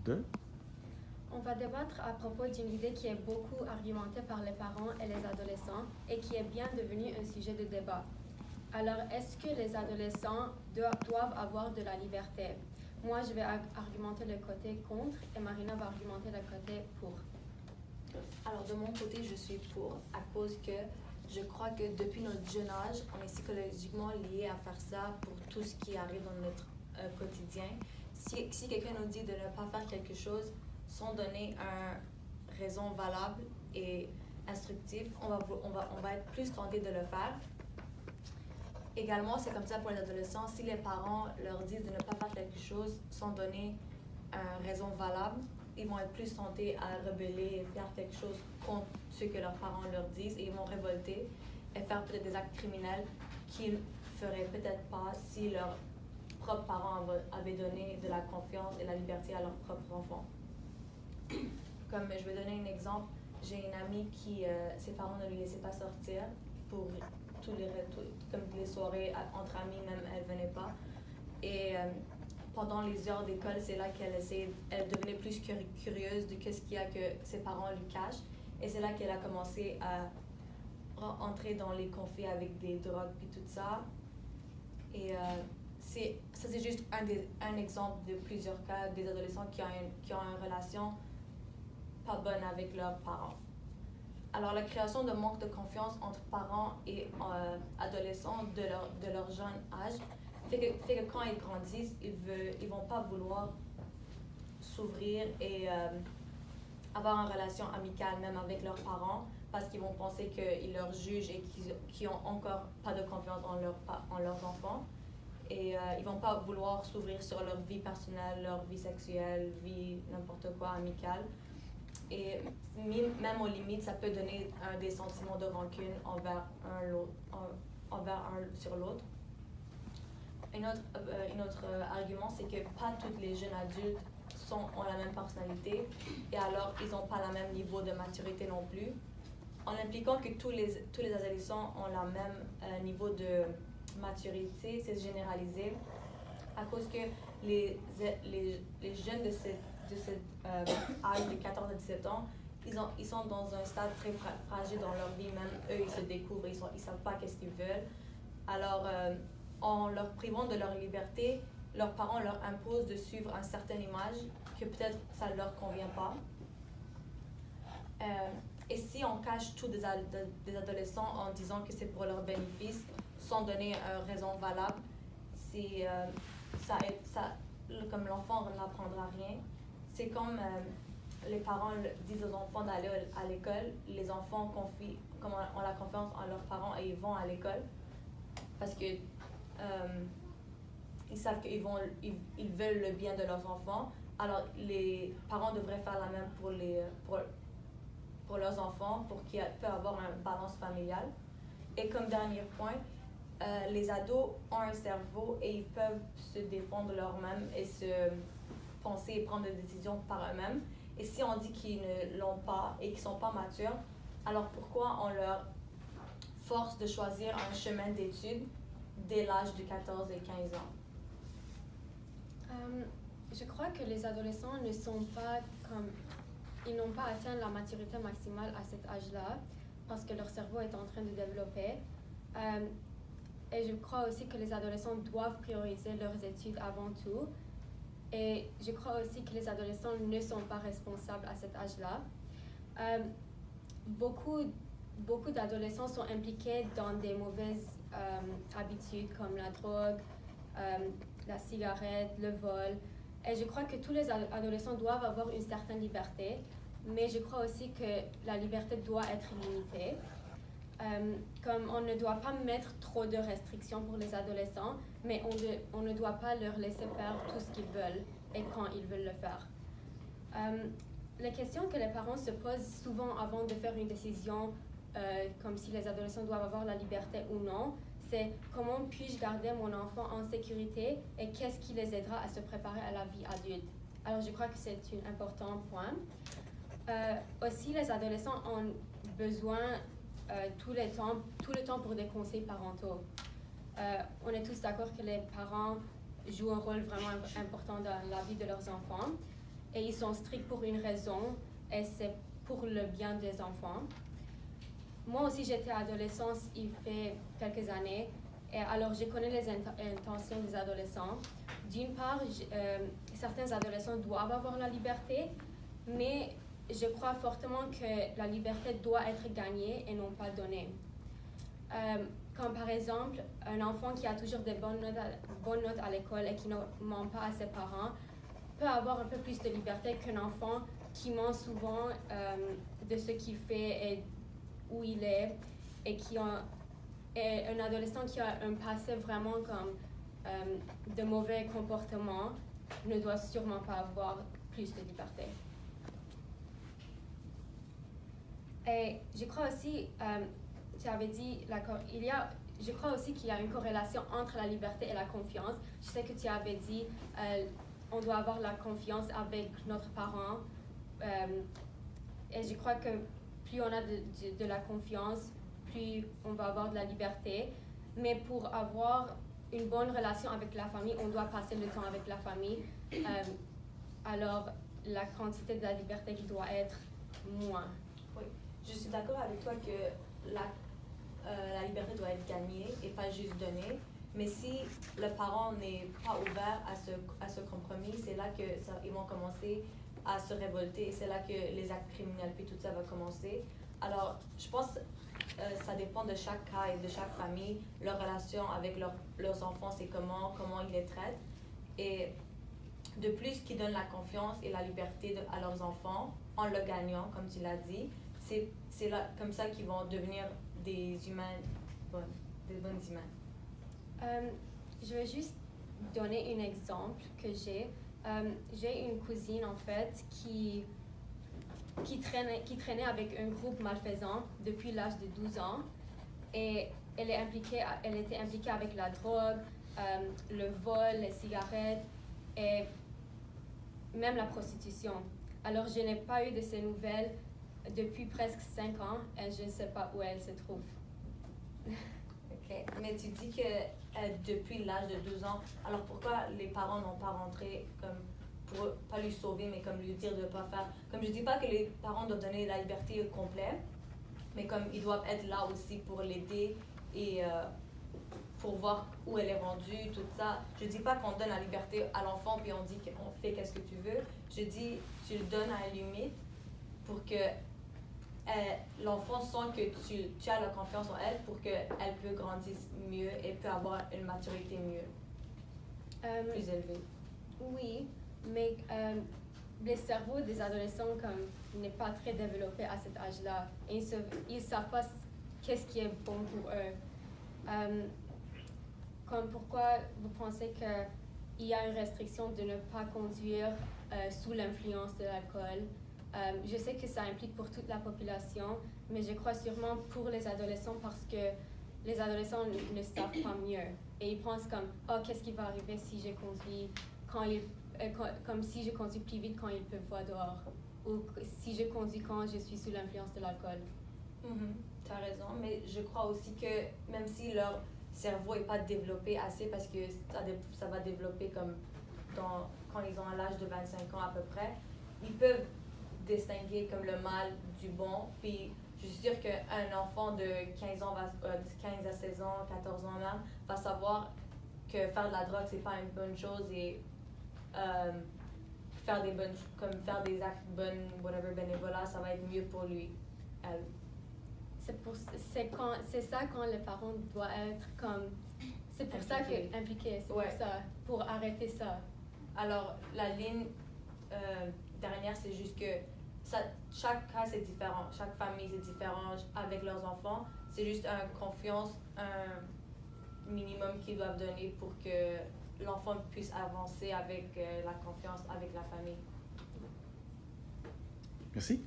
2. On va débattre à propos d'une idée qui est beaucoup argumentée par les parents et les adolescents et qui est bien devenue un sujet de débat. Alors, est-ce que les adolescents doivent avoir de la liberté? Moi, je vais argumenter le côté contre et Marina va argumenter le côté pour. Alors, de mon côté, je suis pour, à cause que je crois que depuis notre jeune âge, on est psychologiquement lié à faire ça pour tout ce qui arrive dans notre quotidien. Si quelqu'un nous dit de ne pas faire quelque chose sans donner une raison valable et instructive, on va être plus tenté de le faire. Également, c'est comme ça pour les adolescents. Si les parents leur disent de ne pas faire quelque chose sans donner une raison valable, ils vont être plus tentés à rebeller et faire quelque chose contre ce que leurs parents leur disent et ils vont révolter et faire peut-être des actes criminels qu'ils ne feraient peut-être pas si leurs propres parents avaient donné de la confiance et la liberté à leurs propres enfants. Comme je vais donner un exemple, j'ai une amie qui, ses parents ne lui laissaient pas sortir pour comme les soirées entre amis, même elle ne venait pas. Et pendant les heures d'école, c'est là elle devenait plus curieuse de ce qu'il y a que ses parents lui cachent. Et c'est là qu'elle a commencé à entrer dans les conflits avec des drogues et tout ça. Et c'est juste un exemple de plusieurs cas des adolescents qui ont une relation pas bonne avec leurs parents. Alors, la création de manque de confiance entre parents et adolescents de leur jeune âge fait que quand ils grandissent, ils vont pas vouloir s'ouvrir et avoir une relation amicale même avec leurs parents parce qu'ils vont penser qu'ils leur jugent et qu'ils n'ont encore pas de confiance en leurs enfants. Et ils vont pas vouloir s'ouvrir sur leur vie personnelle, leur vie sexuelle, vie n'importe quoi amicale. Et même aux limites, ça peut donner des sentiments de rancune envers un sur l'autre. Un autre argument, c'est que pas tous les jeunes adultes ont la même personnalité et alors ils n'ont pas le même niveau de maturité non plus. En impliquant que tous les adolescents ont le même niveau de maturité, c'est généralisé à cause que les jeunes de cet âge de 14 à 17 ans, ils sont dans un stade très fragile dans leur vie, même eux, ils se découvrent, ils ne savent pas qu'est-ce qu'ils veulent. Alors, en leur privant de leur liberté, leurs parents leur imposent de suivre une certaine image que peut-être ça ne leur convient pas. Et si on cache tout des adolescents en disant que c'est pour leur bénéfice, sans donner une raison valable, comme l'enfant n'apprendra rien. C'est comme les parents disent aux enfants d'aller à l'école, les enfants ont la confiance en leurs parents et ils vont à l'école parce que ils savent qu'ils veulent le bien de leurs enfants. Alors les parents devraient faire la même pour leurs enfants pour qu'ils puissent avoir une balance familiale. Et comme dernier point, les ados ont un cerveau et ils peuvent se défendre eux-mêmes et se penser et prendre des décisions par eux-mêmes. Et si on dit qu'ils ne l'ont pas et qu'ils ne sont pas matures, alors pourquoi on leur force de choisir un chemin d'études dès l'âge de 14 et 15 ans? Je crois que les adolescents ils n'ont pas atteint la maturité maximale à cet âge-là parce que leur cerveau est en train de développer. Et je crois aussi que les adolescents doivent prioriser leurs études avant tout. Et je crois aussi que les adolescents ne sont pas responsables à cet âge-là. Beaucoup d'adolescents sont impliqués dans des mauvaises habitudes comme la drogue, la cigarette, le vol. Et je crois que tous les adolescents doivent avoir une certaine liberté, mais je crois aussi que la liberté doit être limitée. Comme on ne doit pas mettre trop de restrictions pour les adolescents, mais on ne doit pas leur laisser faire tout ce qu'ils veulent et quand ils veulent le faire. Les questions que les parents se posent souvent avant de faire une décision, comme si les adolescents doivent avoir la liberté ou non, c'est comment puis-je garder mon enfant en sécurité et qu'est-ce qui les aidera à se préparer à la vie adulte. Alors je crois que c'est un important point. Aussi, les adolescents ont besoin tout le temps pour des conseils parentaux. On est tous d'accord que les parents jouent un rôle vraiment important dans la vie de leurs enfants. et ils sont stricts pour une raison et c'est pour le bien des enfants. Moi aussi, j'étais adolescente il fait quelques années et alors je connais les intentions des adolescents. D'une part, certains adolescents doivent avoir la liberté, mais je crois fortement que la liberté doit être gagnée et non pas donnée. Comme par exemple, un enfant qui a toujours des bonnes notes à l'école et qui ne ment pas à ses parents peut avoir un peu plus de liberté qu'un enfant qui ment souvent de ce qu'il fait et où il est et et un adolescent qui a un passé vraiment comme de mauvais comportements ne doit sûrement pas avoir plus de liberté. Et je crois aussi, tu avais dit, je crois aussi qu'il y a une corrélation entre la liberté et la confiance. Je sais que tu avais dit, on doit avoir la confiance avec notre parent. Et je crois que plus on a de la confiance, plus on va avoir de la liberté. Mais pour avoir une bonne relation avec la famille, on doit passer le temps avec la famille. Alors, la quantité de la liberté qui doit être moins. Oui, je suis d'accord avec toi que la liberté doit être gagnée et pas juste donnée. Mais si le parent n'est pas ouvert à ce compromis, c'est là qu'ils vont commencer à se révolter et c'est là que les actes criminels puis tout ça va commencer. Alors, je pense que ça dépend de chaque cas et de chaque famille. Leur relation avec leurs enfants, c'est comment ils les traitent. Et de plus qu'ils donnent la confiance et la liberté à leurs enfants en le gagnant, comme tu l'as dit, c'est là, comme ça qu'ils vont devenir des bonnes humains. Je vais juste donner un exemple que j'ai. J'ai une cousine en fait qui traînait avec un groupe malfaisant depuis l'âge de 12 ans et elle était impliquée avec la drogue, le vol, les cigarettes et même la prostitution. Alors je n'ai pas eu de ces nouvelles depuis presque 5 ans et je ne sais pas où elle se trouve. OK. Mais tu dis que depuis l'âge de 12 ans, alors pourquoi les parents n'ont pas rentré comme pour pas lui sauver, mais comme lui dire de ne pas faire. Comme je dis pas que les parents doivent donner la liberté complète, mais comme ils doivent être là aussi pour l'aider et pour voir où elle est rendue, tout ça. Je dis pas qu'on donne la liberté à l'enfant puis on dit qu'on fait qu'est-ce que tu veux. Je dis tu le donnes à une limite pour que l'enfant sent que tu as la confiance en elle pour qu'elle peut grandir mieux et peut avoir une maturité plus élevée. Oui, mais le cerveau des adolescents n'est pas très développé à cet âge-là. Et ils ne savent pas qu'est-ce qui est bon pour eux. Comme pourquoi vous pensez qu'il y a une restriction de ne pas conduire sous l'influence de l'alcool? Je sais que ça implique pour toute la population, mais je crois sûrement pour les adolescents parce que les adolescents ne savent pas mieux. Et ils pensent qu'est-ce qui va arriver si je conduis comme si je conduis plus vite quand il peut voir dehors, ou si je conduis quand je suis sous l'influence de l'alcool. Tu as raison, mais je crois aussi que même si leur cerveau n'est pas développé assez, parce que ça va développer comme quand ils ont l'âge de 25 ans à peu près, ils peuvent distinguer comme le mal du bon. Puis je suis sûre qu'un enfant de 15 à 16 ans, 14 ans même, va savoir que faire de la drogue, c'est pas une bonne chose et faire des actes bénévolat, ça va être mieux pour lui, elle. C'est ça quand les parents doivent être comme... C'est pour ça que impliqué, c'est pour ça, pour arrêter ça. Alors, la ligne dernière, c'est juste que chaque cas, c'est différent. Chaque famille, c'est différent avec leurs enfants. C'est juste une confiance, un minimum qu'ils doivent donner pour que l'enfant puisse avancer avec la confiance avec la famille. Merci.